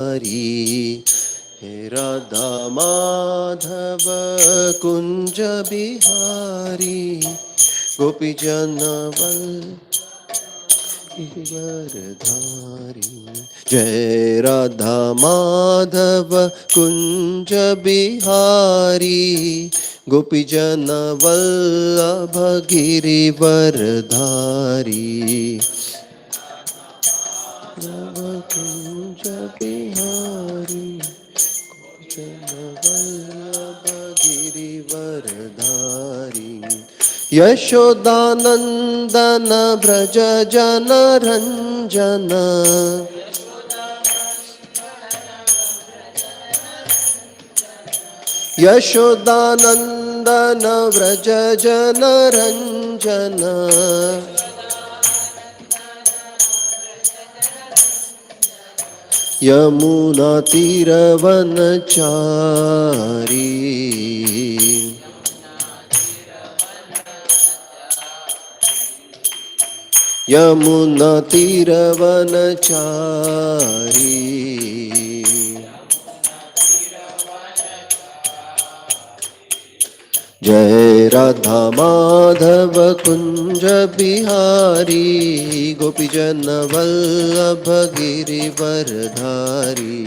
हे राधा माधव कुंज बिहारी गोपी गिरधारी। जय राधा माधव कुंज बिहारी गोपी वल्लभ गिरिवरधारी। कुंज बिहारी वल्लभ गिरिवरधारी। यशोदानंदन व्रज जन रंजन यशोदानंदन व्रज जन रंजन। यमुना तीरवनचारी यमुना तीरवनचारी। जय राधा माधव कुंज बिहारी गोपीजन वल्लभ गिरिवरधारी।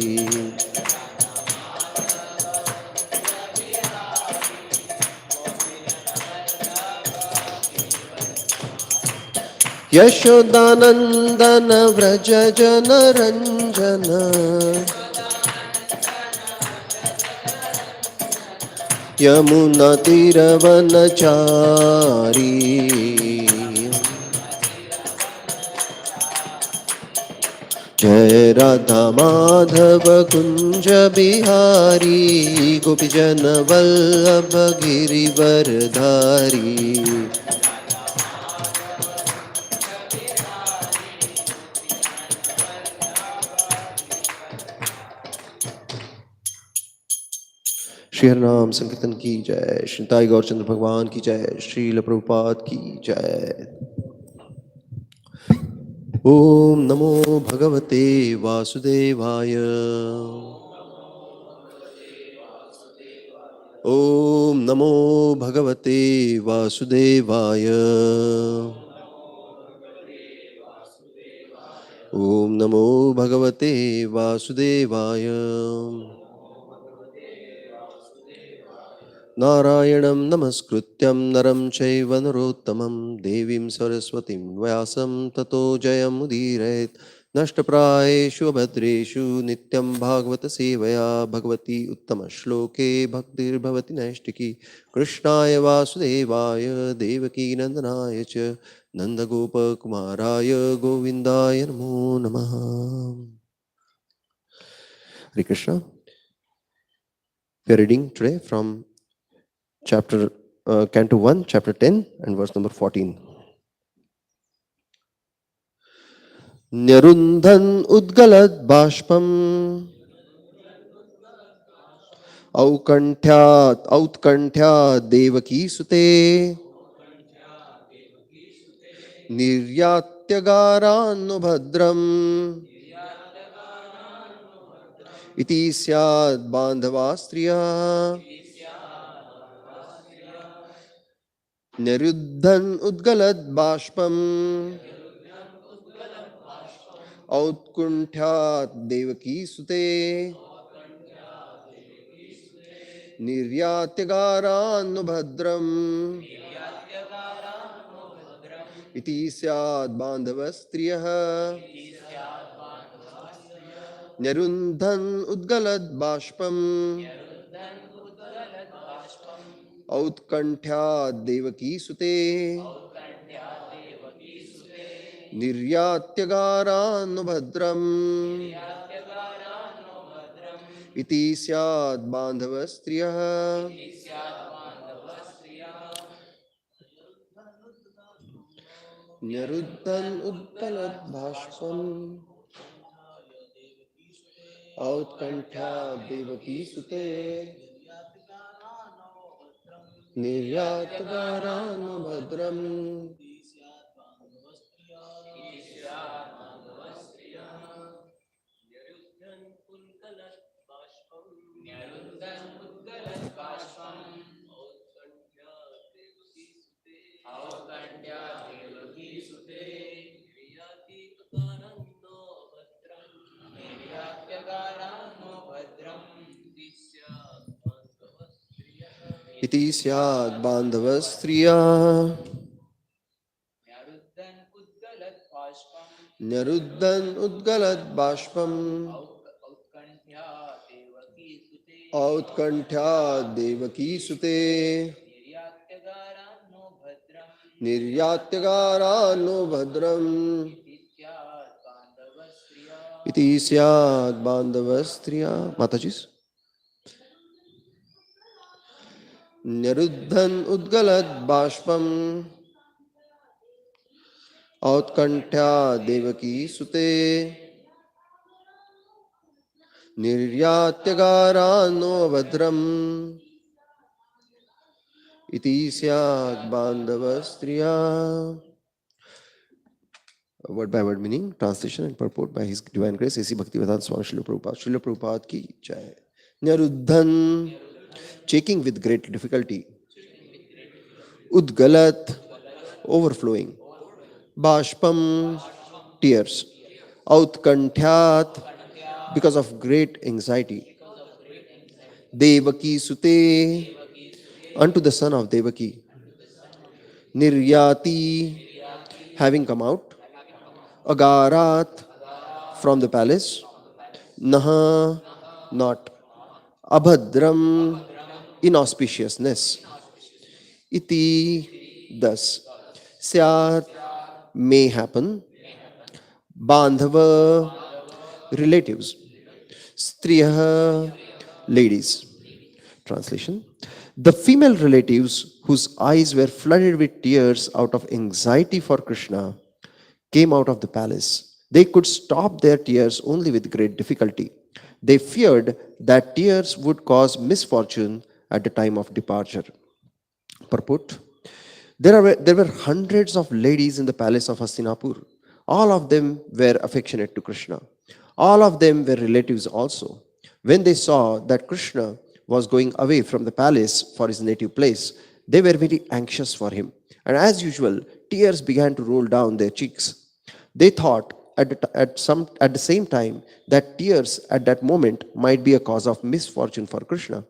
यशोदानंदन व्रज जन रंजन यमुना तीरवनचारी। जय राधा माधव कुंज बिहारी गोपीजन वल्लभ गिरिवरधारी। श्री हरिनाम संकीर्तन की जय। श्री ताई गौरचंद्र भगवान की जय। श्रील प्रभुपाद की जय। ओम नमो भगवते वासुदेवाय। ओम नमो भगवते वासुदेवाय। ओम नमो भगवते वासुदेवाय। नारायणं नमस्कृत्यं नरं चैव नरोत्तमं देवीं सरस्वतीं व्यासं ततो जयमुदीरयेत्। नष्टप्रायेषु भद्रेषु नित्यं भागवत सेवया भगवती उत्तमश्लोके भक्तिर्भवति नैष्टिकी। कृष्णाय वासुदेवाय देवकी नन्दनाय च नन्दगोपकुमाराय गोविन्दाय नमो नमः। Hare Krishna. We are reading today from chapter Canto 1, chapter 10 and verse number 14. Nyarundhan udgalad bashpam autkanthyat devaki sute niryatyagaran bhadram iti syad bandhavastriya. Niruddhan udgalad bashpam Autkunthyat devaki sute Niryatyagaran bhadram iti syad bandhavastriyah. Nirundhan udgalad bashpam Autkanthya devaki sute Niryatyagaran bhadram iti syad bandhavastriyah. Nirundhan udgalad bashpam Autkanthya devaki sute Niryatagaran bhadram. इति स्यात् बान्धव स्त्रिया न्यरुद्धन् उद्गलत् बाष्पम् औत्कण्ठ्या देवकी सुते निर्यात्यगारान्नो भद्रम् इति स्यात् बान्धव स्त्रिया. माताजी. न्यरुद्धन् उद्गलत् बाष्पम् औत्कण्ठ्या देवकी सुते निर्यात्यगारान्नो भद्रम् इति स्यात् बान्धव स्त्रिया. Word by word meaning, translation and purport by His Divine Grace A.C. Bhaktivedanta Swami Srila Prabhupada. Srila Prabhupada ki jai. Nyaruddhan, checking with great difficulty. Udgalat, overflowing. Bashpam, tears. Outkantyat, because of great anxiety. Devaki sute, unto the son of Devaki. Niryati, having come out. Agarat, from the palace. Naha, not. Abhadram, inauspiciousness. Iti, thus. Syat, may happen. Bandhava, relatives. Striya, ladies. Translation. The female relatives whose eyes were flooded with tears out of anxiety for Krishna came out of the palace. They could stop their tears only with great difficulty. They feared that tears would cause misfortune at the time of departure. Purport. There were hundreds of ladies in the palace of Hastinapur. All of them were affectionate to Krishna. All of them were relatives also. When they saw that Krishna was going away from the palace for his native place, they were very anxious for him. And as usual, tears began to roll down their cheeks. They thought at the same time that tears at that moment might be a cause of misfortune for Krishna.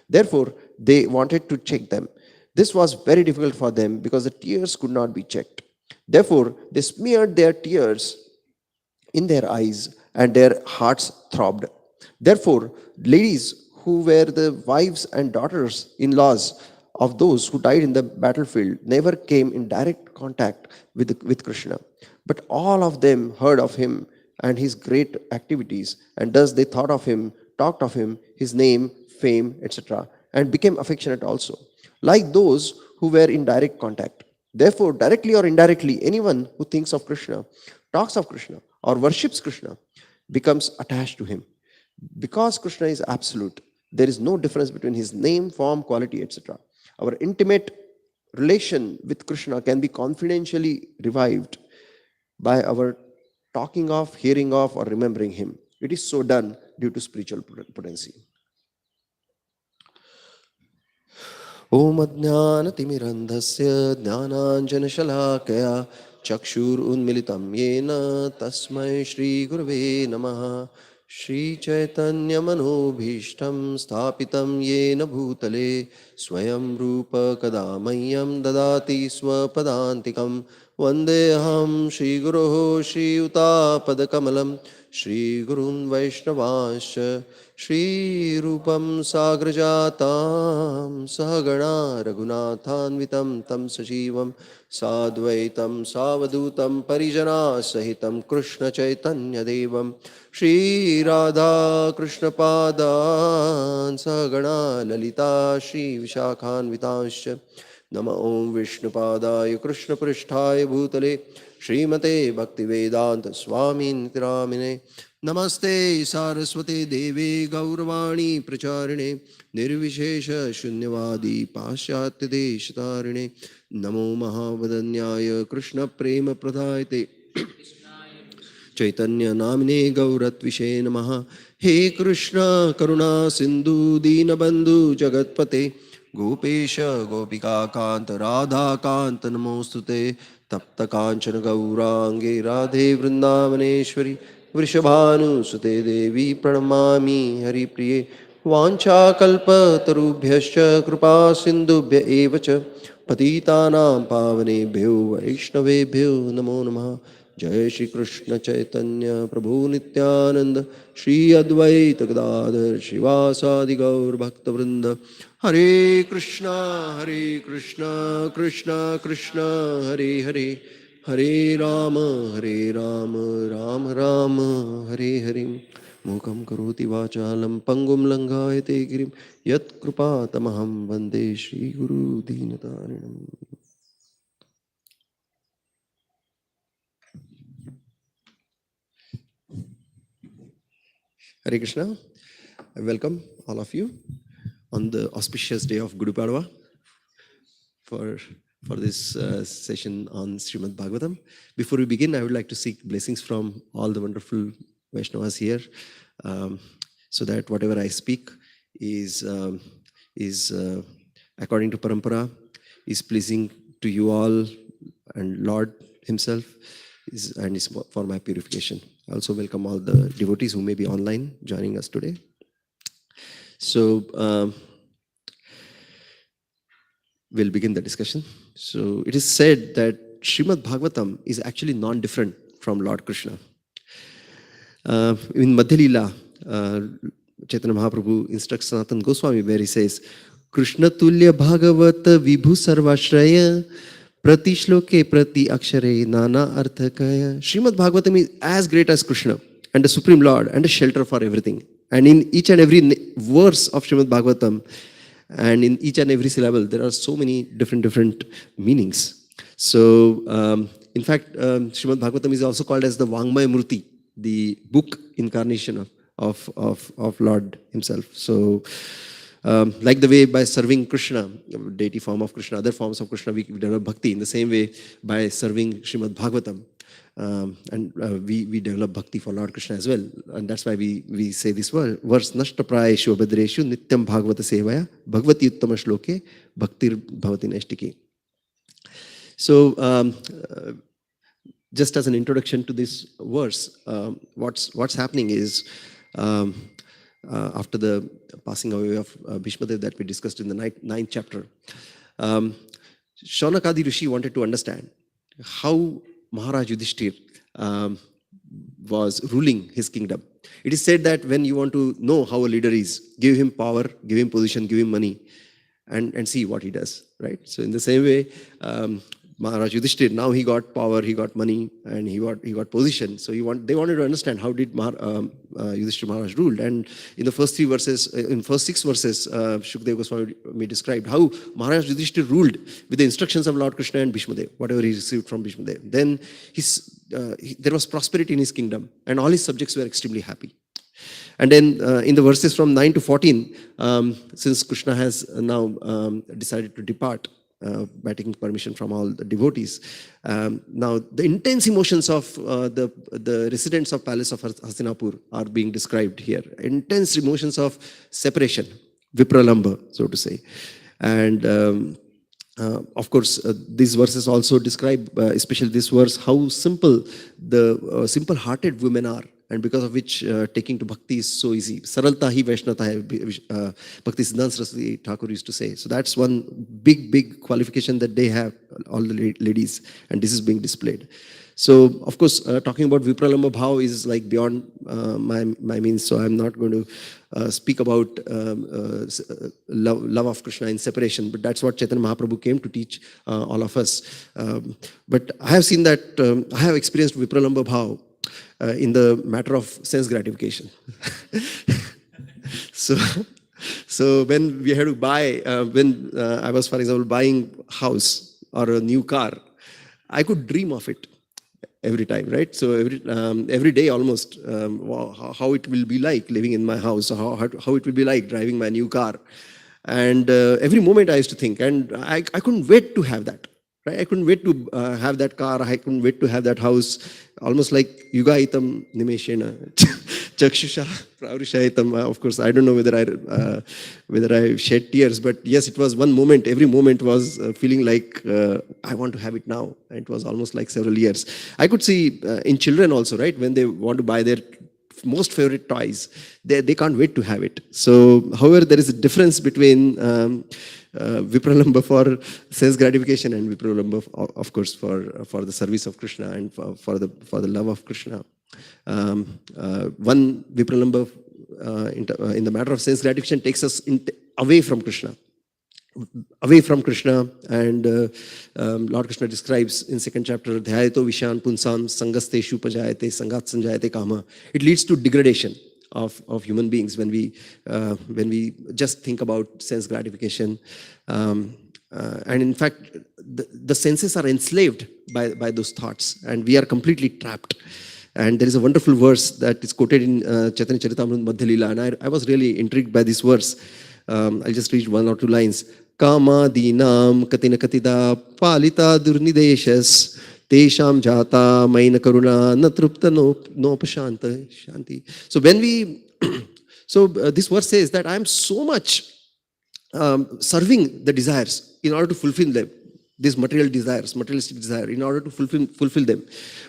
Therefore, they wanted to check them. This was very difficult for them because the tears could not be checked. Therefore, they smeared their tears in their eyes and their hearts throbbed. Therefore, ladies who were the wives and daughters-in-laws of those who died in the battlefield never came in direct contact with Krishna. But all of them heard of him and his great activities, and thus they thought of him, talked of him, his name, fame, etc., and became affectionate also, like those who were in direct contact. Therefore, directly or indirectly, anyone who thinks of Krishna, talks of Krishna, or worships Krishna becomes attached to him. Because Krishna is absolute, there is no difference between his name, form, quality, etc. Our intimate relation with Krishna can be confidentially revived by our talking of, hearing of, or remembering him. It is so done due to spiritual potency. Om Ajnanatimirandhasya Jnananjanashalakaya Chakshur Unmilitam Yena Tasmai Shri Gurave Namaha Shri Chaitanya Manobhishtam Sthapitam Yena Bhutale Swayam Rupa Kadamayam Dadati Swapadantikam Vandeham Shri Guroho Shri Utapadakamalam Shri Gurun Vaishnavasya Shri Rupam Sagrajatam Sahagana Raghunathanvitam Tam Sajivam Sadvaitam Savadutam Parijana Sahitam Krishna Chaitanya Devam Shri Radha Krishna Padan Sahagana Lalita Shri Vishakhanvitasya Nama Om Vishnu Padaya Krishna Pristhaya Bhutale Srimate Bhaktivedanta Swami Nitiramine Namaste Saraswate Devi Gauravani Pracharine Nirvishesha Shunyavadi Paschatya Deshatarine Namo Mahavadanyaya Krishna Prema Pradayate Chaitanya Namine Gauratvishe Namaha He Krishna Karuna Sindhu Dinabandhu Jagatpate Gopesha Gopika Kanta Radha Kanta Namostute Tapta Kanchana Gaurange Radhe Vrindavaneshwari Vrishabhanu Sute Devi Pranamami Hari Priye वाञ्छाकल्पतरुभ्यश्च कृपा सिन्धुभ्य एव च पतितानां पावनेभ्यो वैष्णवेभ्यो नमो नमः। जय श्री कृष्ण चैतन्य प्रभु नित्यानंद श्री अद्वैत गदाधर शिवासादि गौर भक्तवृंद। हरे कृष्णा कृष्णा कृष्णा हरे हरे, हरे राम राम राम हरे हरे। मूकं करोति वाचालं पंगुं लंघायते गिरिं यत्कृपातमहं वन्दे श्रीगुरुदीनतारिणम्। Hare Krishna. I welcome all of you on the auspicious day of Guru Padwa for this session on Srimad Bhagavatam. Before we begin, I would like to seek blessings from all the wonderful Vaishnavas here, so that whatever I speak is according to Parampara, is pleasing to you all and Lord Himself, and is for my purification. I also welcome all the devotees who may be online joining us today. So we'll begin the discussion. So it is said that Srimad Bhagavatam is actually non-different from Lord Krishna. In Madhya Leela, Chaitanya Mahaprabhu instructs Sanatana Goswami where he says, Krishna Tulya Bhagavata Vibhu Sarvashraya Prati Shloke Prati Akshare Nana Arthakaya. Srimad Bhagavatam is as great as Krishna and the Supreme Lord and a shelter for everything. And in each and every verse of Srimad Bhagavatam and in each and every syllable, there are so many different meanings. So, in fact, Srimad Bhagavatam is also called as the Vangmaya Murti, the book incarnation of Lord Himself. So, like the way by serving Krishna, deity form of Krishna, other forms of Krishna, we develop bhakti. In the same way, by serving Srimad Bhagavatam, we develop bhakti for Lord Krishna as well. And that's why we say this verse, Nashta Prayeshu Abhadreshu Nityam Bhagavata Sevaya Bhagavati Uttama Shloke Bhaktir Bhavati Naishtiki. So, just as an introduction to this verse, what's happening is, after the passing away of Bhishmadev that we discussed in the ninth chapter, Shaunakadi Rishi wanted to understand how Maharaj Yudhishthir was ruling his kingdom. It is said that when you want to know how a leader is, give him power, give him position, give him money, and see what he does, right? So in the same way, Maharaj Yudhishthir, now he got power, he got money, and he got position. So they wanted to understand how did Yudhishthir Maharaj ruled. And in the first 6 verses, Shukdev Goswami described how Maharaj Yudhishthir ruled with the instructions of Lord Krishna and Bhishmadev, whatever he received from Bhishmadev. Then there was prosperity in his kingdom, and all his subjects were extremely happy. And then in the verses from 9 to 14, since Krishna has now decided to depart, by taking permission from all the devotees. Now, the intense emotions of the residents of palace of Hastinapur are being described here. Intense emotions of separation, vipralamba, so to say. And of course, these verses also describe, especially this verse, how simple the simple-hearted women are, and because of which taking to bhakti is so easy. Saralta hi Vaishnata hai, Bhakti Siddhanta Saraswati Thakur used to say. So that's one big qualification that they have, all the ladies, and this is being displayed. So, of course, talking about Vipralamba Bhav is like beyond my means, so I'm not going to speak about love of Krishna in separation, but that's what Chaitanya Mahaprabhu came to teach all of us. But I have seen that, I have experienced Vipralamba Bhav in the matter of sense gratification. So when we had to buy, when I was, for example, buying house or a new car, I could dream of it every time, right? So every day almost, how it will be like living in my house, how it will be like driving my new car. And every moment I used to think, and I couldn't wait to have that. Right? I couldn't wait to have that car. I couldn't wait to have that house. Almost like yuga itam nimeshena chakshusha pravrishaitam. Of course, I don't know whether I shed tears, but yes, it was one moment. Every moment was feeling like I want to have it now. And it was almost like several years. I could see in children also, right? When they want to buy their most favorite toys. They can't wait to have it. So, however, there is a difference between Vipralamba for sense gratification and Vipralamba, of course, for the service of Krishna and for the love of Krishna. One Vipralamba in the matter of sense gratification takes us away from Krishna. And Lord Krishna describes in second chapter, Dhyayato Vishan Punsam Sangasteshu Pajayate Sangat Sanjayate Kama. It leads to degradation of human beings when we just think about sense gratification. And in fact, the senses are enslaved by those thoughts, and we are completely trapped. And there is a wonderful verse that is quoted in Chaitanya Charitamrita Madhya Leela, and I was really intrigued by this verse. I'll just read one or two lines. Kama dinam katina katida palita durnideshas tesham jata maina karuna natrupta no pashanta shanti. So when this verse says that I am so much serving the desires in order to fulfill them, these materialistic desire, in order to fulfill them.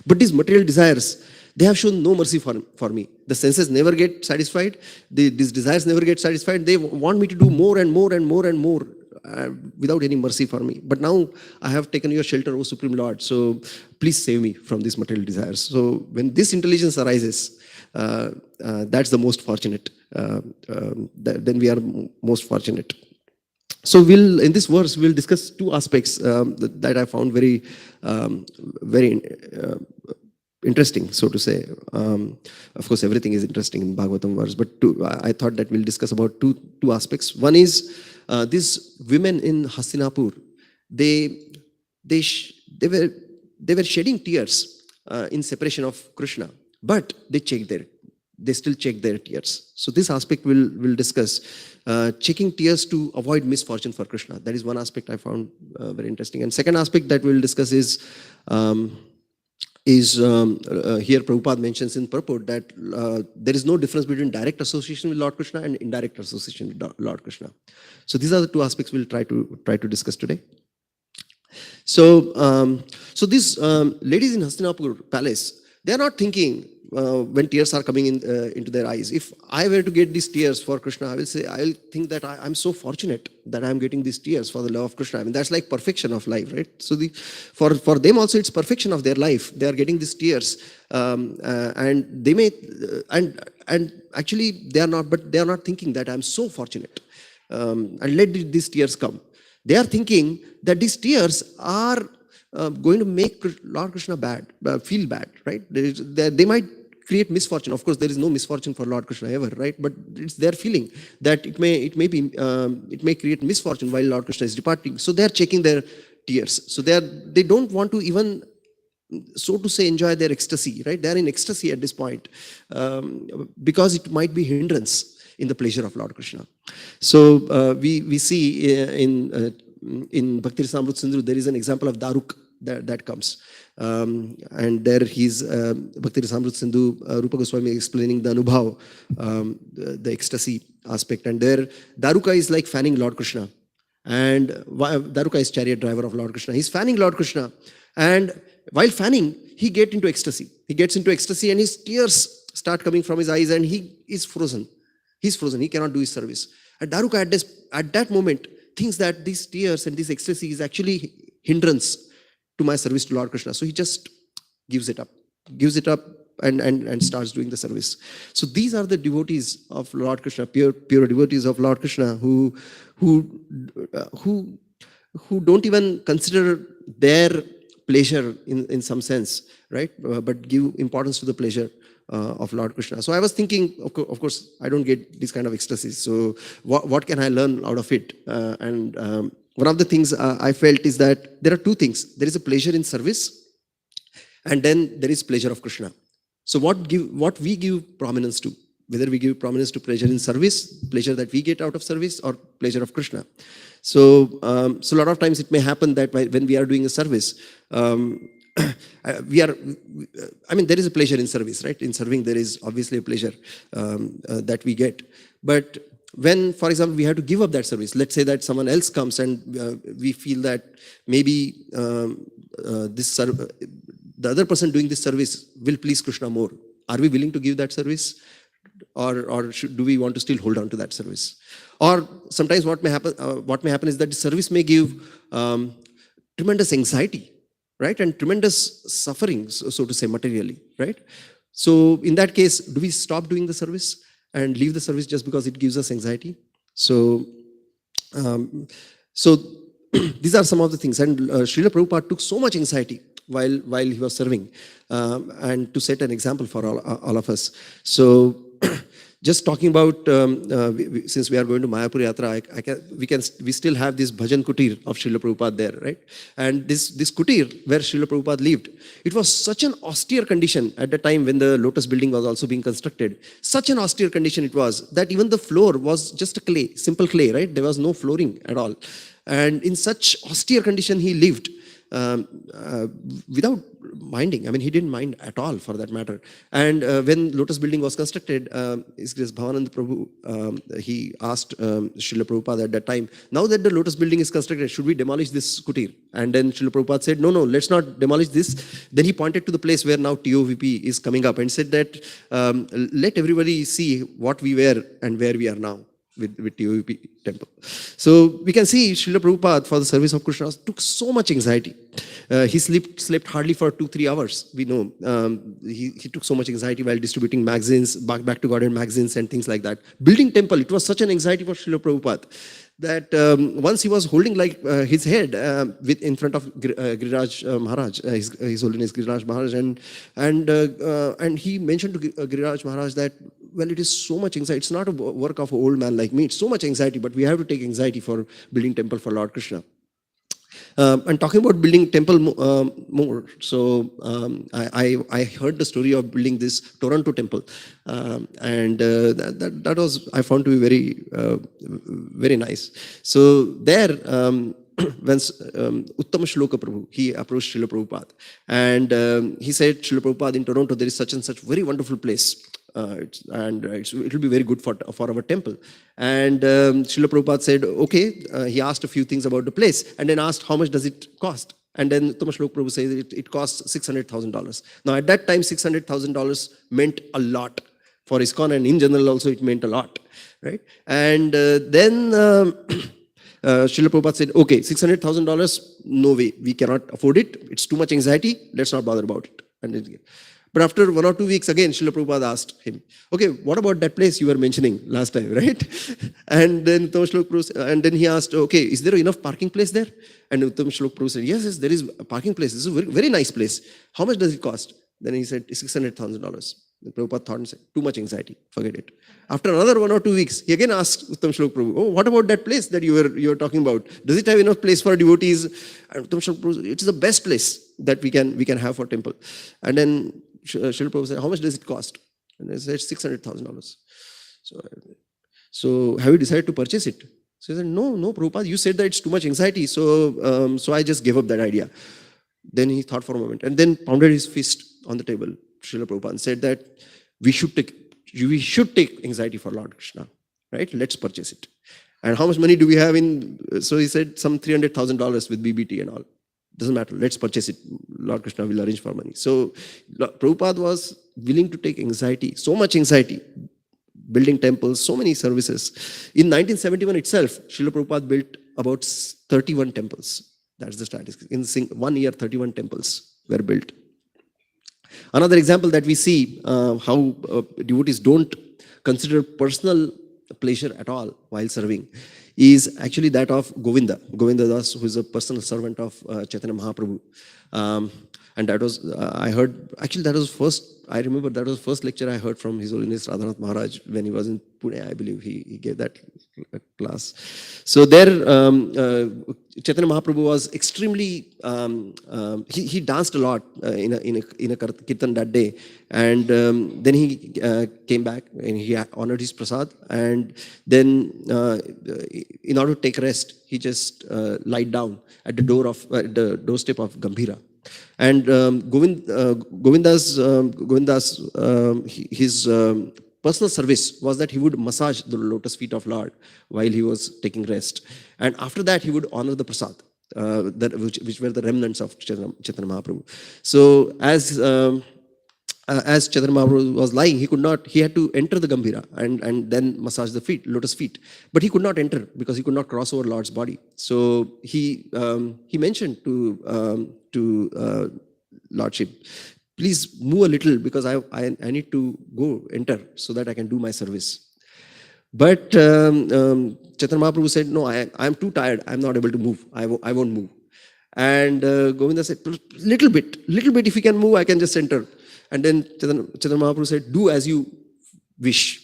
But these material desires, they have shown no mercy for me. The senses never get satisfied. These desires never get satisfied. They want me to do more and more and more and more without any mercy for me. But now I have taken your shelter, O Supreme Lord. So please save me from these material desires. So when this intelligence arises, that's the most fortunate. Then we are most fortunate. So in this verse, we'll discuss two aspects that I found very interesting, so to say. Of course, everything is interesting in Bhagavatam verse, but I thought that we'll discuss about two aspects. One is these women in Hastinapur. They were shedding tears in separation of Krishna, but they still check their tears. So this aspect we'll discuss. Checking tears to avoid misfortune for Krishna. That is one aspect I found very interesting. And second aspect that we'll discuss is here Prabhupada mentions in purport that there is no difference between direct association with Lord Krishna and indirect association with Lord Krishna. So these are the two aspects we'll try to discuss today. So these ladies in Hastinapur palace, they are not thinking when tears are coming into their eyes. If I were to get these tears for Krishna, I will think that I'm so fortunate that I'm getting these tears for the love of Krishna. I mean, that's like perfection of life, right? So for them also, it's perfection of their life. They are getting these tears, and they may and actually they are not thinking that I'm so fortunate, and let these tears come. They are thinking that these tears are going to make Lord Krishna feel bad, right? They might create misfortune. Of course, there is no misfortune for Lord Krishna ever, right? But it's their feeling that it may create misfortune while Lord Krishna is departing. So they are checking their tears. So they don't want to even, so to say, enjoy their ecstasy, right? They are in ecstasy at this point because it might be hindrance in the pleasure of Lord Krishna. So we see in Bhakti Rasamrita Sindhu, there is an example of Daruk that comes. And there he's Bhakti Rasamrita Sindhu, Rupa Goswami explaining the Anubhav, the ecstasy aspect. And there Daruka is like fanning Lord Krishna. And Daruka is chariot driver of Lord Krishna. He's fanning Lord Krishna. And while fanning, he gets into ecstasy. He gets into ecstasy and his tears start coming from his eyes and he is frozen. He's frozen. He cannot do his service. And Daruka at that moment thinks that these tears and this ecstasy is actually hindrance to my service to Lord Krishna. So he just gives it up and starts doing the service. So these are the devotees of Lord Krishna, pure devotees of Lord Krishna who don't even consider their pleasure in some sense, right? But give importance to the pleasure of Lord Krishna. So I was thinking, of course, I don't get this kind of ecstasies. So what can I learn out of it? And one of the things I felt is that there are two things. There is a pleasure in service, and then there is pleasure of Krishna. So what we give prominence to, whether we give prominence to pleasure in service, pleasure that we get out of service, or pleasure of Krishna. So a lot of times it may happen that when we are doing a service, there is a pleasure in service, right? In serving, there is obviously a pleasure that we get. But when, for example, we have to give up that service, let's say that someone else comes and we feel that maybe the other person doing this service will please Krishna more. Are we willing to give that service? Or do we want to still hold on to that service? Or sometimes what may happen is that the service may give tremendous anxiety, right? And tremendous suffering, so to say, materially, right? So in that case, do we stop doing the service and leave the service just because it gives us anxiety? So, um, so these are some of the things. And Srila Prabhupada took so much anxiety while he was serving, and to set an example for all of us. So just talking about, since we are going to Mayapur Yatra, we still have this bhajan kutir of Srila Prabhupada there, right? And this kutir where Srila Prabhupada lived, it was such an austere condition at the time when the Lotus building was also being constructed. Such an austere condition it was that even the floor was just a clay, simple clay, right? There was no flooring at all. And in such austere condition he lived, without minding. I mean, he didn't mind at all, for that matter. And when Lotus building was constructed, ISKCON Bhavananda Prabhu, he asked Srila Prabhupada at that time, now that the Lotus building is constructed, should we demolish this kutir? And then Srila Prabhupada said, no, let's not demolish this. Then he pointed to the place where now TOVP is coming up and said that, let everybody see what we were and where we are now with TOVP temple. So we can see Srila Prabhupada, for the service of Krishna, took so much anxiety. He slept hardly for 2-3 hours. We know he took so much anxiety while distributing magazines, back to Godhead magazines and things like that. Building temple, it was such an anxiety for Srila Prabhupada that once he was holding like his head in front of Giriraj Maharaj, His Holiness Giriraj Maharaj, and he mentioned to Giriraj Maharaj that, well, it is so much anxiety. It's not a work of an old man like me. It's so much anxiety, but we have to take anxiety for building temple for Lord Krishna. And talking about building temple more, so I heard the story of building this Toronto temple, and that was, I found to be very nice. So there, when Uttama Shloka Prabhu, he approached Srila Prabhupada, and he said, Srila Prabhupada, in Toronto there is such and such very wonderful place. It will be very good for our temple. And Srila Prabhupada said, okay. He asked a few things about the place and then asked, how much does it cost? And then Uttama Shloka Prabhu says it costs $600,000. Now at that time, $600,000 meant a lot. For ISKCON and in general also it meant a lot, right? And then Srila Prabhupada said, okay, $600,000, no way, we cannot afford it. It's too much anxiety, let's not bother about it. And then, but after 1 or 2 weeks, again, Srila Prabhupada asked him, okay, what about that place you were mentioning last time, right? And then he asked, okay, is there enough parking place there? And Uttama Shloka Prabhu said, yes, there is a parking place. This is a very, very nice place. How much does it cost? Then he said, $600,000. The Prabhupada thought and said, too much anxiety, forget it. After another 1 or 2 weeks, he again asked Uttama Shloka Prabhu, oh, what about that place that you were talking about? Does it have enough place for devotees? And Uttama Shloka Prabhu said, it's the best place that we can have for temple. And then Srila Prabhu said, how much does it cost? And they said, $600,000. So have you decided to purchase it? So he said, no, Prabhupada, you said that it's too much anxiety, so I just gave up that idea. Then he thought for a moment and then pounded his fist on the table, Srila Prabhupada, and said that we should take anxiety for Lord Krishna, right? Let's purchase it. And how much money do we have in? So he said some $300,000 with BBT and all. Doesn't matter, let's purchase it. Lord Krishna will arrange for money. So Prabhupada was willing to take anxiety, so much anxiety, building temples, so many services. In 1971 itself, Srila Prabhupada built about 31 temples. That's the statistic. In 1 year, 31 temples were built. Another example that we see how devotees don't consider personal pleasure at all while serving is actually that of Govinda Das, who is a personal servant of Chaitanya Mahaprabhu. And that was, I heard, actually that was I remember that was the first lecture I heard from His Holiness Radhanath Maharaj when he was in Pune, I believe he gave that class. So there, Chaitanya Mahaprabhu was extremely, he danced a lot in a kirtan that day. And then he came back and he honored his prasad. And then in order to take rest, he just lied down at the doorstep of Gambhira. And Govinda's his personal service was that he would massage the lotus feet of Lord while he was taking rest. And after that, he would honor the prasad, which were the remnants of Chaitanya Mahaprabhu. So as as Chaitanya Mahaprabhu was lying, he had to enter the Gambhira and then massage the feet, lotus feet. But he could not enter because he could not cross over Lord's body. So he mentioned to Lordship, please move a little because I need to go enter so that I can do my service. But Chaitanya Mahaprabhu said, no, I am too tired. I am not able to move. I won't move. And Govinda said, little bit, if you can move, I can just enter. And then Chaitanya Mahaprabhu said, do as you wish.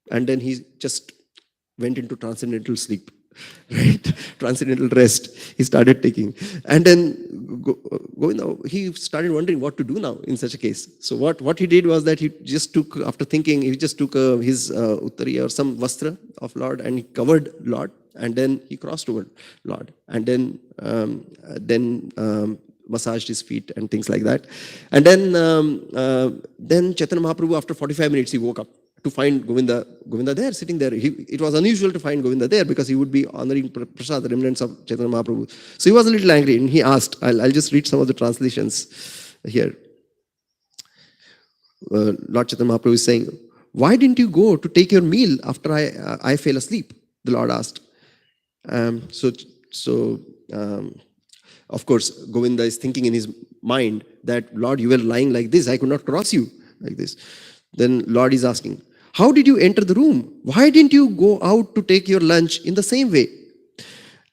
And then he just went into transcendental sleep, right? Transcendental rest he started taking. And then Govinda, he started wondering what to do now in such a case. So what he did was that he just took, after thinking, he just took his uttariya or some vastra of Lord and he covered Lord. And then he crossed over Lord. And then massaged his feet and things like that. And then Chaitanya Mahaprabhu, after 45 minutes, he woke up to find Govinda there, sitting there. It was unusual to find Govinda there because he would be honoring prasad, the remnants of Chaitanya Mahaprabhu. So he was a little angry and he asked, I'll just read some of the translations here. Lord Chaitanya Mahaprabhu is saying, why didn't you go to take your meal after I fell asleep? The Lord asked. Of course, Govinda is thinking in his mind that, Lord, you were lying like this. I could not cross you like this. Then Lord is asking, how did you enter the room? Why didn't you go out to take your lunch in the same way?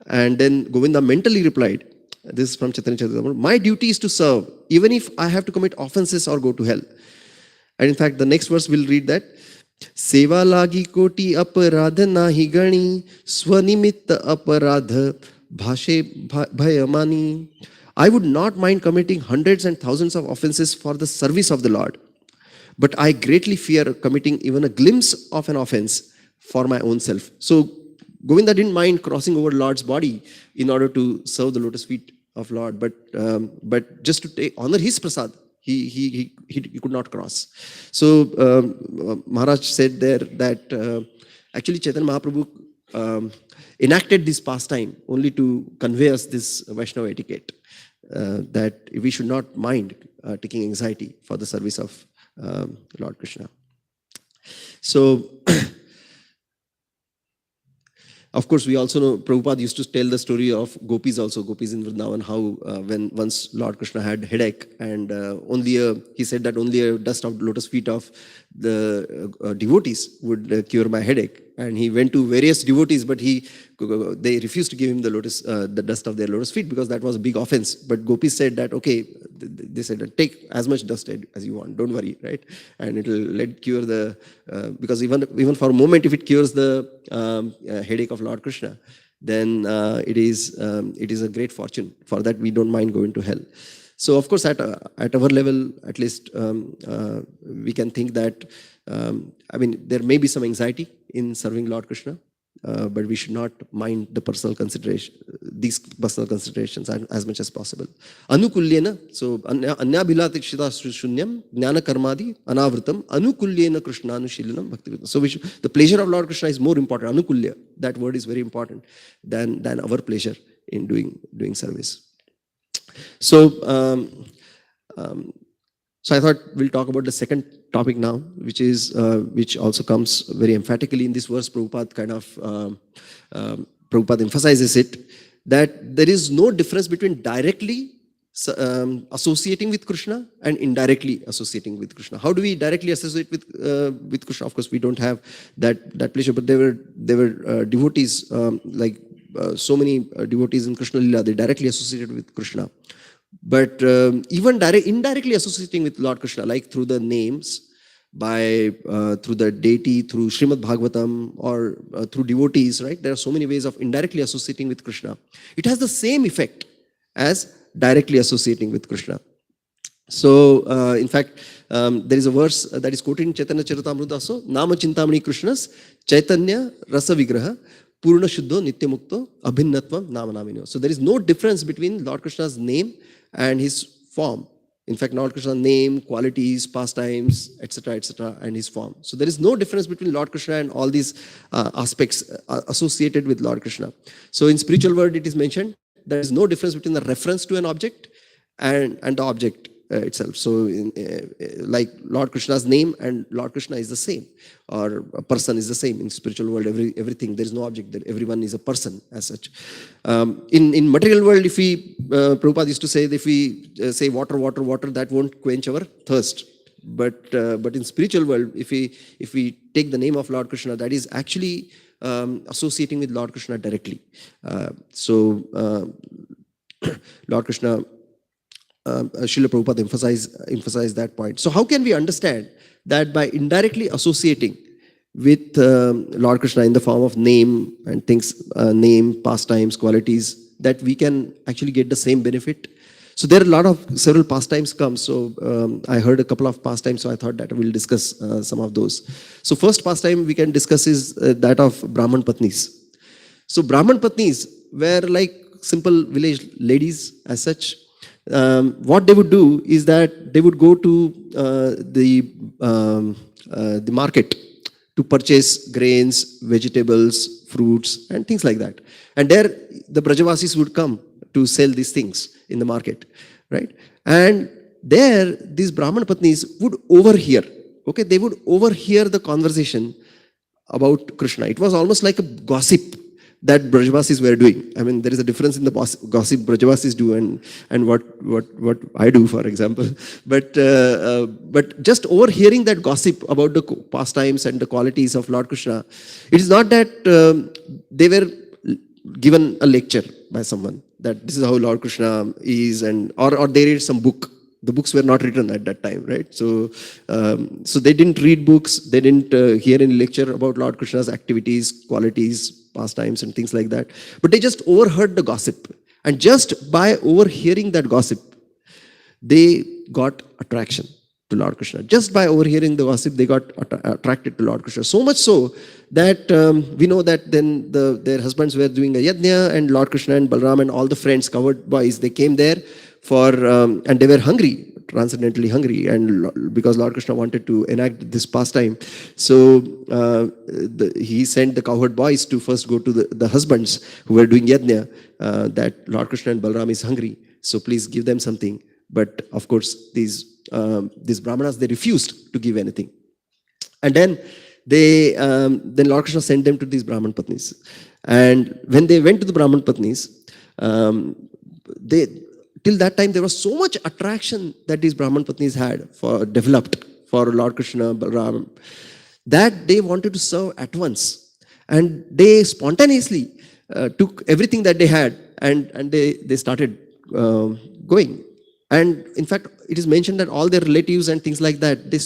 And then Govinda mentally replied, this is from Chaitanya Charitamrita, my duty is to serve, even if I have to commit offenses or go to hell. And in fact, the next verse will read that, Seva lagi koti aparadha nahi gani, swanimitta aparadha bhashe bhayamani. I would not mind committing hundreds and thousands of offenses for the service of the Lord, but I greatly fear committing even a glimpse of an offense for my own self. So Govinda didn't mind crossing over Lord's body in order to serve the lotus feet of Lord, but just to honor his prasad, he could not cross. So Maharaj said there that actually Chaitanya Mahaprabhu enacted this pastime only to convey us this Vaishnava etiquette, that we should not mind taking anxiety for the service of Lord Krishna. So, of course, we also know Prabhupada used to tell the story of gopis also, gopis in Vrindavan, how when once Lord Krishna had headache and he said that only a dust of lotus feet of the devotees would cure my headache. And he went to various devotees, but they refused to give him the dust of their lotus feet because that was a big offense. But gopis said that, okay, they said, take as much dust as you want, don't worry, right? And it will cure the, because even for a moment, if it cures the headache of Lord Krishna, then it is a great fortune. For that, we don't mind going to hell. So, of course, at our level, at least, we can think that, there may be some anxiety in serving Lord Krishna, but we should not mind these personal considerations as much as possible. Anukulyena, so anyabhilatikshita shunyam, jnana karmadi, anavritam, anukulyena krishnanushilanam bhakti. So the pleasure of Lord Krishna is more important. Anukulya, that word is very important than our pleasure in doing service. So, so I thought we'll talk about the second topic now, which also comes very emphatically in this verse. Prabhupada emphasizes it, that there is no difference between directly associating with Krishna and indirectly associating with Krishna. How do we directly associate with Krishna? Of course, we don't have that pleasure, but there were devotees so many devotees in Krishna Lila, they directly associated with Krishna. But even indirectly associating with Lord Krishna, like through the names, through the deity, through Srimad Bhagavatam, or through devotees, right? There are so many ways of indirectly associating with Krishna. It has the same effect as directly associating with Krishna. So, in fact, there is a verse that is quoted in Chaitanya Charitamrita also, Nama Chintamani Krishnas, Chaitanya Rasa Vigraha, Purna Shuddho Nityamukto Abhinnatvam Namanamino. So there is no difference between Lord Krishna's name and his form. In fact, Lord Krishna's name, qualities, pastimes, etc., and his form. So there is no difference between Lord Krishna and all these aspects associated with Lord Krishna. So in spiritual world, it is mentioned there is no difference between the reference to an object and the object. itself. So, like Lord Krishna's name and Lord Krishna is the same, or a person is the same in spiritual world. Everything, there is no object, that everyone is a person as such. In material world, if we Prabhupada used to say, if we say water, water, water, that won't quench our thirst. But in spiritual world, if we take the name of Lord Krishna, that is actually associating with Lord Krishna directly. Lord Krishna, Srila Prabhupada emphasized that point. So how can we understand that by indirectly associating with Lord Krishna in the form of name and things, name, pastimes, qualities, that we can actually get the same benefit? So there are several pastimes come. So I heard a couple of pastimes, so I thought that we'll discuss some of those. So first pastime we can discuss is that of Brahman Patnis. So Brahman Patnis were like simple village ladies as such. What they would do is that they would go to the market to purchase grains, vegetables, fruits, and things like that. And there the Brajavasis would come to sell these things in the market, right? And there these Brahman Patnis would overhear, okay? They would overhear the conversation about Krishna. It was almost like a gossip that Brajavasis were doing. I mean, there is a difference in the gossip Brajavasis do and what I do, for example. But just overhearing that gossip about the pastimes and the qualities of Lord Krishna, it is not that they were given a lecture by someone that this is how Lord Krishna is, or they read some book. The books were not written at that time, right? So they didn't read books. They didn't hear any lecture about Lord Krishna's activities, qualities, pastimes, and things like that. But they just overheard the gossip. And just by overhearing that gossip, they got attraction to Lord Krishna. Just by overhearing the gossip, they got attracted to Lord Krishna. So much so that we know that then their husbands were doing a yajna, and Lord Krishna and Balram and all the friends, cowherd boys, they came there and they were hungry, transcendently hungry, and because Lord Krishna wanted to enact this pastime, so he sent the cowherd boys to first go to the husbands who were doing yajna, that Lord Krishna and Balram is hungry, so please give them something. But of course, these brahmanas, they refused to give anything. And then Lord Krishna sent them to these Brahman Patnis. And when they went to the Brahman Patnis, till that time, there was so much attraction that these Brahman Patnis had developed for Lord Krishna, Balram, that they wanted to serve at once. And they spontaneously took everything that they had and they started going. And in fact, it is mentioned that all their relatives and things like that, they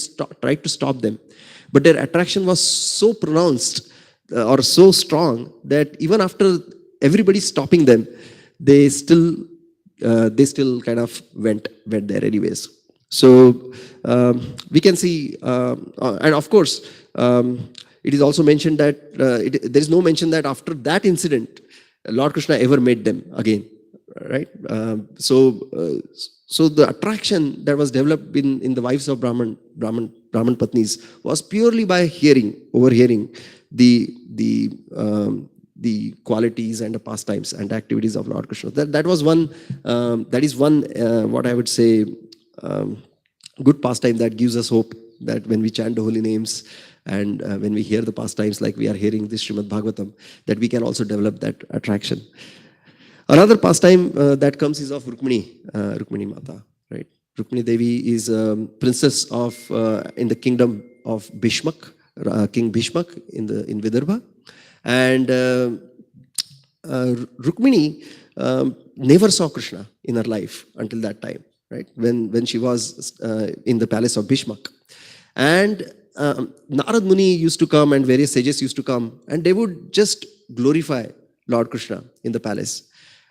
tried to stop them. But their attraction was so pronounced or so strong that even after everybody stopping them, they still kind of went there anyways. So we can see, and of course, it is also mentioned that there is no mention that after that incident, Lord Krishna ever met them again, right? So the attraction that was developed in the wives of Brahman Patnis was purely by overhearing the qualities and the pastimes and activities of Lord Krishna. That is one what I would say good pastime that gives us hope, that when we chant the holy names and when we hear the pastimes like we are hearing this Srimad Bhagavatam, that we can also develop that attraction. Another pastime that comes is of Rukmini Mata, right? Rukmini Devi is a princess in the kingdom of Bhishmak, King Bhishmak in Vidarbha. And Rukmini never saw Krishna in her life until that time, right? When she was in the palace of Bhishmak. And Narad Muni used to come and various sages used to come, and they would just glorify Lord Krishna in the palace.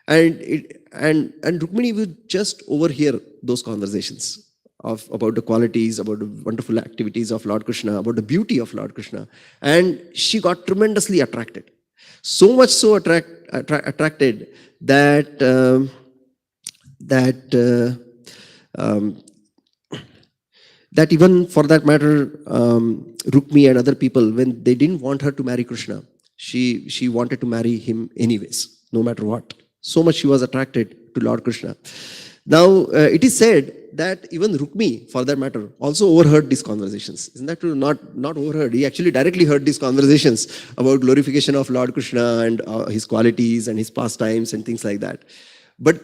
And Rukmini would just overhear those conversations about the qualities, about the wonderful activities of Lord Krishna, about the beauty of Lord Krishna. And she got tremendously attracted. So much so attracted that even for that matter, Rukmi and other people, when they didn't want her to marry Krishna, she wanted to marry him anyways, no matter what. So much she was attracted to Lord Krishna Now, it is said that even Rukmi, for that matter, also overheard these conversations. Isn't that true? Not overheard. He actually directly heard these conversations about glorification of Lord Krishna and his qualities and his pastimes and things like that. But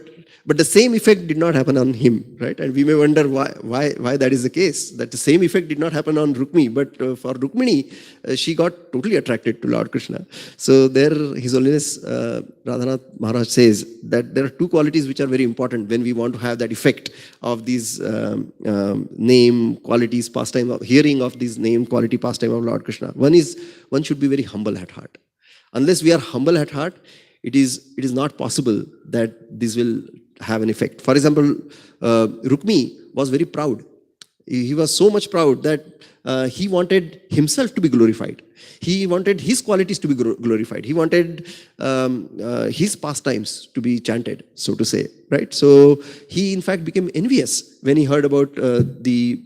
but the same effect did not happen on him, right? And we may wonder why that is the case. That the same effect did not happen on Rukmi, but for Rukmini, she got totally attracted to Lord Krishna. So there, His Holiness Radhanath Maharaj says that there are two qualities which are very important when we want to have that effect of these name, qualities, pastime, of hearing of these name, quality, pastime of Lord Krishna. One should be very humble at heart. Unless we are humble at heart, it is not possible that this will have an effect. For example, Rukmi was very proud. He was so much proud that he wanted himself to be glorified. He wanted his qualities to be glorified. He wanted his pastimes to be chanted, so to say, right? So he in fact became envious when he heard about the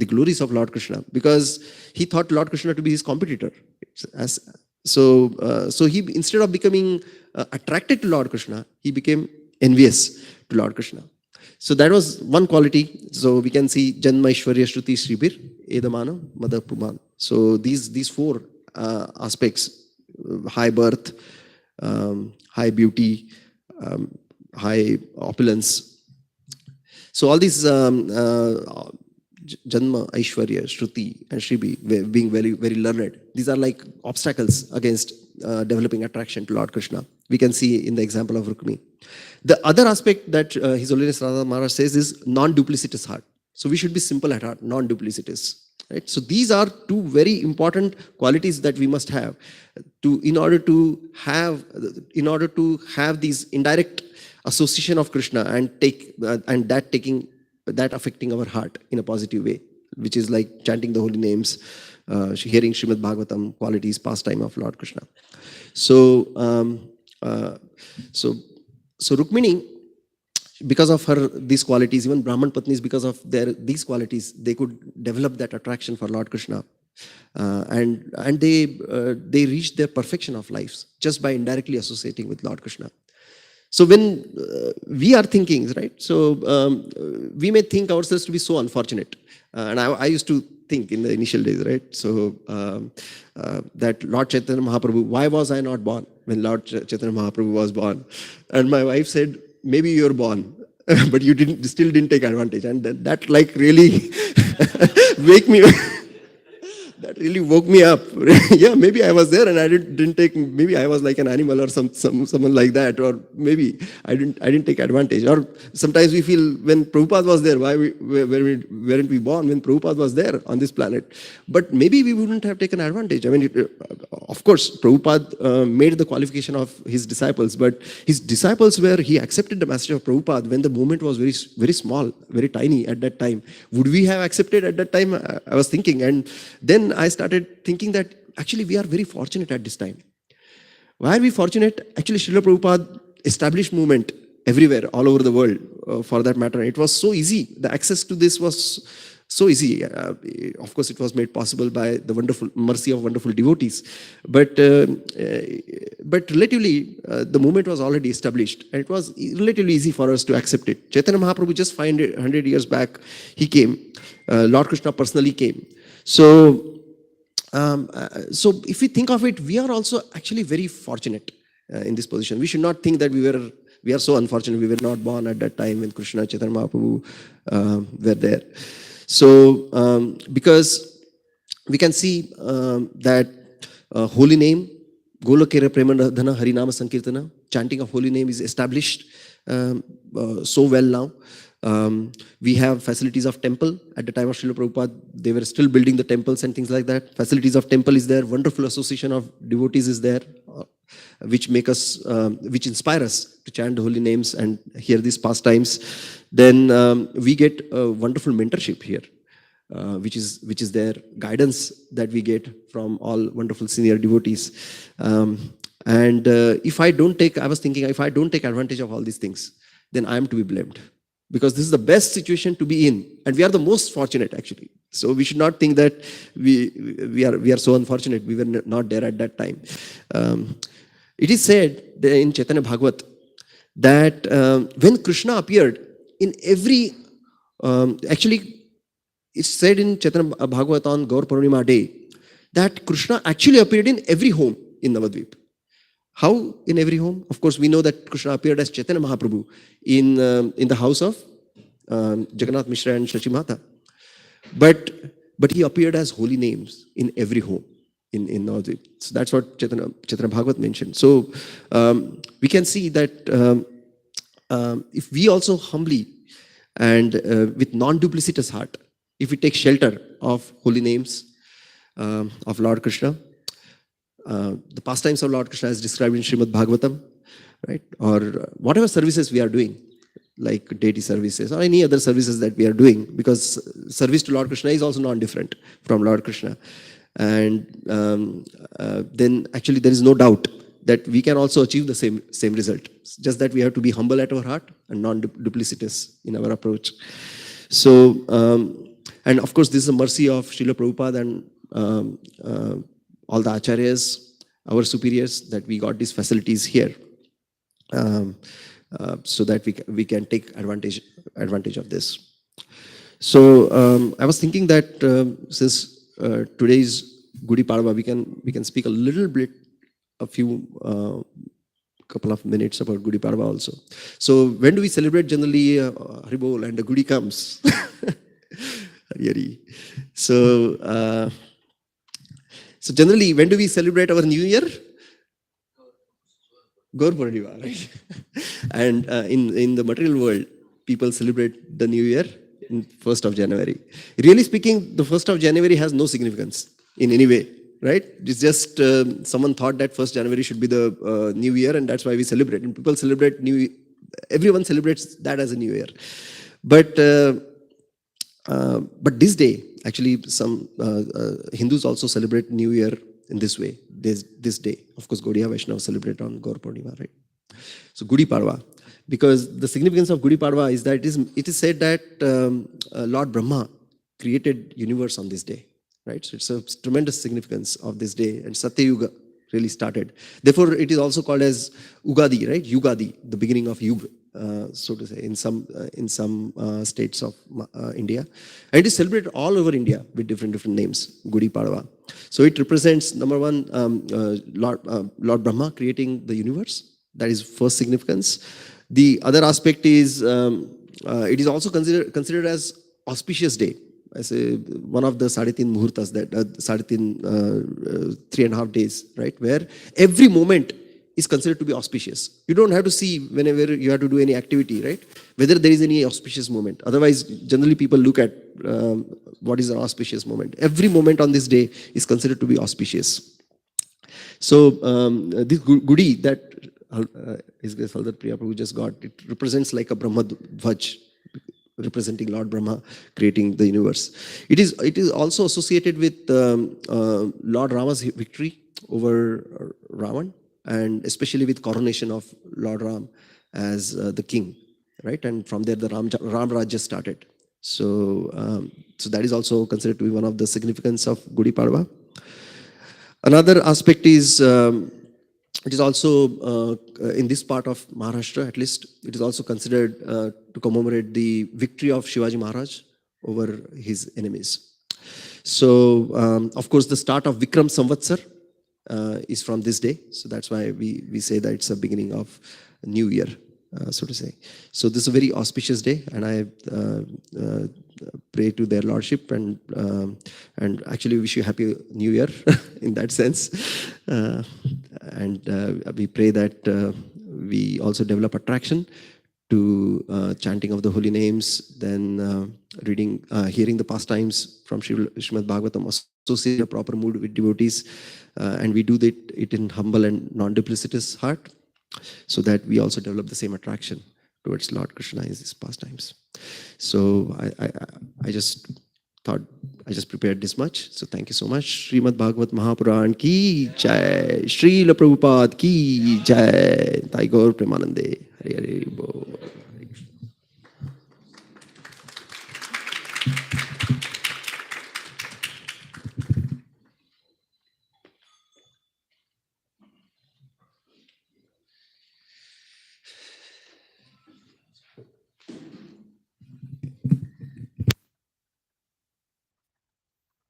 glories of Lord Krishna, because he thought Lord Krishna to be his competitor. So he, instead of becoming attracted to Lord Krishna, he became envious to Lord Krishna. So that was one quality. So we can see Janma Ishwarya Shruti Shribir Edamana Mada Puman. So these four aspects: high birth, high beauty, high opulence. So all these Janma, Aishwarya, Shruti, and Shribi, being very, very learned, these are like obstacles against developing attraction to Lord Krishna. We can see in the example of Rukmi. The other aspect that His Holiness Radha Maharaj says is non-duplicitous heart. So we should be simple at heart, non-duplicitous. Right? So these are two very important qualities that we must have in order to have these indirect association of Krishna and that affecting our heart in a positive way, which is like chanting the holy names, hearing Srimad Bhagavatam, qualities, pastime of Lord Krishna. So Rukmini, because of her these qualities, even Brahman Patnis, because of these qualities, they could develop that attraction for Lord Krishna, and they reached their perfection of lives just by indirectly associating with Lord Krishna. So when we are thinking, right, so we may think ourselves to be so unfortunate. And I used to think in the initial days, right, so that Lord Chaitanya Mahaprabhu, why was I not born when Lord Chaitanya Mahaprabhu was born? And my wife said, maybe you're born, but you still didn't take advantage. And that like really that really woke me up. Yeah, maybe I was there and I didn't take. Maybe I was like an animal or someone like that, or maybe I didn't take advantage. Or sometimes we feel when Prabhupada was there, weren't we born when Prabhupada was there on this planet? But maybe we wouldn't have taken advantage. I mean, of course, Prabhupada made the qualification of his disciples, but his disciples he accepted the message of Prabhupada when the movement was very, very small, very tiny at that time. Would we have accepted at that time? I was thinking, and then I started thinking that actually we are very fortunate at this time. Why are we fortunate? Actually, Srila Prabhupada established movement everywhere, all over the world, for that matter. It was so easy. The access to this was so easy. Of course, it was made possible by the wonderful mercy of wonderful devotees. But relatively, the movement was already established, and it was relatively easy for us to accept it. Chaitanya Mahaprabhu, just 500 years back, he came. Lord Krishna personally came. So if we think of it, we are also actually very fortunate in this position. We should not think that we are so unfortunate. We were not born at that time when Krishna, Chaitanya Mahaprabhu were there. So because we can see that holy name, Golokera Premadhana Harinama Sankirtana, chanting of holy name is established so well now. We have facilities of temple. At the time of Srila Prabhupada, they were still building the temples and things like that. Facilities of temple is there. Wonderful association of devotees is there, which inspire us to chant the holy names and hear these pastimes. Then we get a wonderful mentorship here, which is their guidance that we get from all wonderful senior devotees. And if I don't take advantage of all these things, then I am to be blamed. Because this is the best situation to be in, and we are the most fortunate actually. So we should not think that we are so unfortunate. We were not there at that time. It is said in Chaitanya Bhagavat that when Krishna appeared in every, actually, it's said in Chaitanya Bhagavat on Gaur Purnima day that Krishna actually appeared in every home in Navadvip. How in every home? Of course, we know that Krishna appeared as Chaitanya Mahaprabhu in the house of Jagannath Mishra and Shachi Mata. But he appeared as holy names in every home in Navadvip. So that's what Chaitanya Bhagavat mentioned. So we can see that if we also humbly and with non-duplicitous heart, if we take shelter of holy names of Lord Krishna, the pastimes of Lord Krishna as described in Srimad Bhagavatam, right? Or whatever services we are doing, like deity services or any other services that we are doing, because service to Lord Krishna is also non-different from Lord Krishna. And then actually there is no doubt that we can also achieve the same result. It's just that we have to be humble at our heart and non-duplicitous in our approach. So, and of course, this is a mercy of Srila Prabhupada and all the acharyas, our superiors, that we got these facilities here, so that we can take advantage of this. So I was thinking that since today is Gudi Padwa, we can speak a little bit, couple of minutes about Gudi Padwa also. So when do we celebrate generally Haribol and the Gudi comes? So so generally, when do we celebrate our New Year? Gaur Purnima, right? And in the material world, people celebrate the New Year in 1st of January. Really speaking, the 1st of January has no significance in any way, right? It's just someone thought that 1st January should be the New Year, and that's why we celebrate. And people celebrate everyone celebrates that as a New Year. But this day, actually, some Hindus also celebrate New Year in this way, this day. Of course, Gaudiya Vaishnava celebrate on Gaur Purnima, right? So Gudi Padwa, because the significance of Gudi Padwa is that it is said that Lord Brahma created universe on this day, right? So it's a tremendous significance of this day, and Satya Yuga really started. Therefore, it is also called as Ugadi, right? Yugadi, the beginning of Yuga. So to say, in some states of India, and it is celebrated all over India with different names. Gudi Padwa. So it represents, number one, Lord Brahma creating the universe. That is first significance. The other aspect is it is also considered as auspicious day. I say one of the 3.5 muhurtas, that 3.5 days, right, where every moment is considered to be auspicious. You don't have to see whenever you have to do any activity, right, whether there is any auspicious moment. Otherwise, generally people look at what is an auspicious moment. Every moment on this day is considered to be auspicious. So this Gudi that His Grace Haldar Priya Prabhu just got, it represents like a Brahma Dhvaj, representing Lord Brahma creating the universe. It is also associated with Lord Rama's victory over Ravan, and especially with coronation of Lord Ram as the king, right? And from there the Ram Rajya started. So so that is also considered to be one of the significance of Gudi Padwa. Another aspect is it is also in this part of Maharashtra, at least, it is also considered to commemorate the victory of Shivaji Maharaj over his enemies. So of course the start of Vikram Samvatsar is from this day. So that's why we say that it's a beginning of a new year, so to say. So this is a very auspicious day, and I pray to their lordship and actually wish you happy new year in that sense. And we pray that we also develop attraction to chanting of the holy names, then hearing the pastimes from Srimad Bhagavatam, associate a proper mood with devotees, and we do it in humble and non-duplicitous heart, so that we also develop the same attraction towards Lord Krishna in these pastimes. So I just thought, I just prepared this much. So thank you so much. Srimad Bhagavat Mahapuran ki jai. Srila Prabhupada ki jai. Taigaur Premanande. Hari Hari Bol.